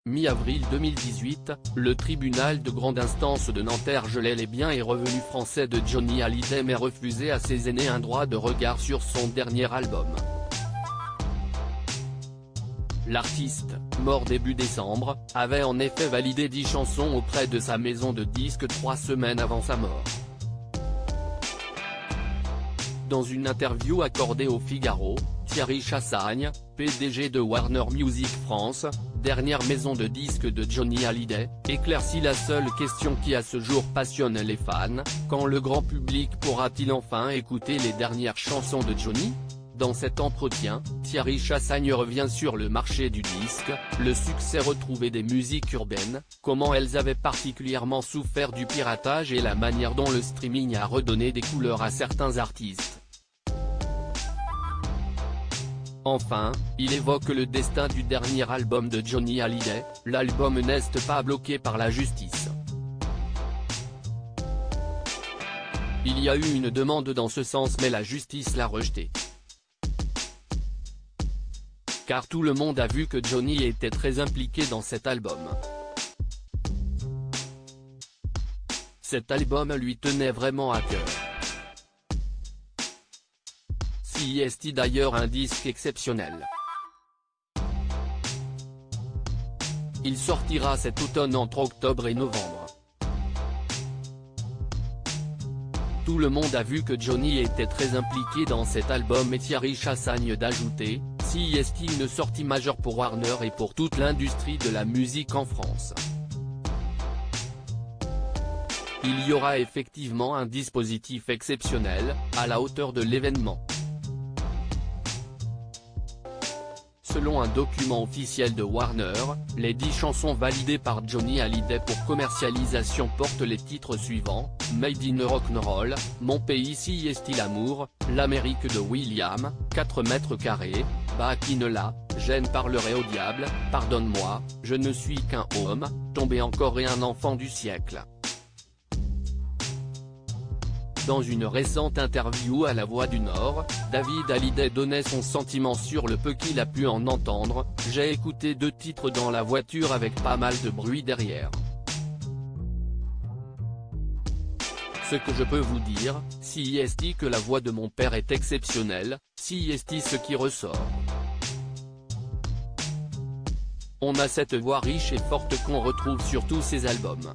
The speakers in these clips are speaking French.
Mi-avril 2018, le tribunal de grande instance de Nanterre gelait les biens et revenus français de Johnny Hallyday mais refusait à ses aînés un droit de regard sur son dernier album. L'artiste, mort début décembre, avait en effet validé 10 chansons auprès de sa maison de disques 3 semaines avant sa mort. Dans une interview accordée au Figaro, Thierry Chassagne, PDG de Warner Music France, dernière maison de disques de Johnny Hallyday, éclaircit la seule question qui à ce jour passionne les fans: quand le grand public pourra-t-il enfin écouter les dernières chansons de Johnny ? Dans cet entretien, Thierry Chassagne revient sur le marché du disque, le succès retrouvé des musiques urbaines, comment elles avaient particulièrement souffert du piratage et la manière dont le streaming a redonné des couleurs à certains artistes. Enfin, il évoque le destin du dernier album de Johnny Hallyday, l'album n'est pas bloqué par la justice. Il y a eu une demande dans ce sens mais la justice l'a rejetée. Car tout le monde a vu que Johnny était très impliqué dans cet album. Cet album lui tenait vraiment à cœur. CIST d'ailleurs un disque exceptionnel. Il sortira cet automne entre octobre et novembre. Tout le monde a vu que Johnny était très impliqué dans cet album et Thierry Chassagne d'ajouter: CIST une sortie majeure pour Warner et pour toute l'industrie de la musique en France. Il y aura effectivement un dispositif exceptionnel, à la hauteur de l'événement. Selon un document officiel de Warner, les 10 chansons validées par Johnny Hallyday pour commercialisation portent les titres suivants: Made in Rock'n'Roll, Mon pays CIST l'amour, L'Amérique de William, 4 mètres carrés, Back in la, J'en parlerai au diable, Pardonne-moi, Je ne suis qu'un homme, Tombé encore et Un enfant du siècle. Dans une récente interview à La Voix du Nord, David Hallyday donnait son sentiment sur le peu qu'il a pu en entendre: J'ai écouté 2 titres dans la voiture avec pas mal de bruit derrière. Ce que je peux vous dire, CIST que la voix de mon père est exceptionnelle, CIST ce qui ressort. On a cette voix riche et forte qu'on retrouve sur tous ses albums.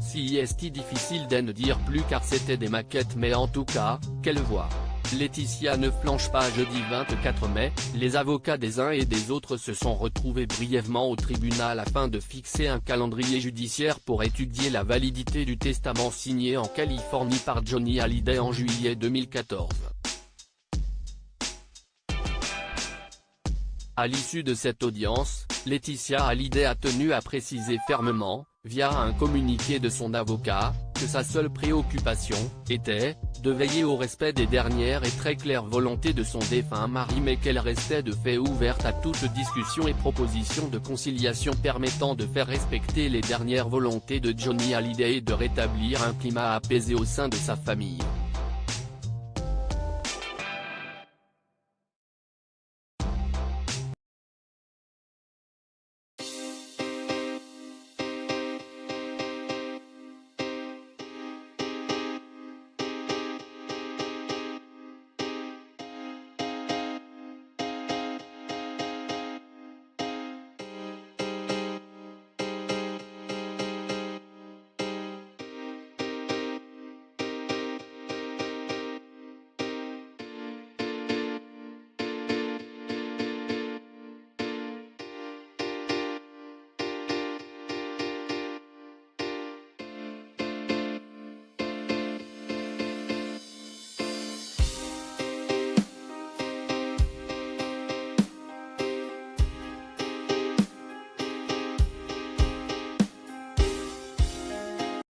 CIST difficile d'en dire plus car c'était des maquettes mais en tout cas, quelle voix. Laetitia ne flanche pas. Jeudi 24 mai, les avocats des uns et des autres se sont retrouvés brièvement au tribunal afin de fixer un calendrier judiciaire pour étudier la validité du testament signé en Californie par Johnny Hallyday en juillet 2014. À l'issue de cette audience, Laetitia Hallyday a tenu à préciser fermement, via un communiqué de son avocat, que sa seule préoccupation était de veiller au respect des dernières et très claires volontés de son défunt mari mais qu'elle restait de fait ouverte à toute discussion et proposition de conciliation permettant de faire respecter les dernières volontés de Johnny Hallyday et de rétablir un climat apaisé au sein de sa famille.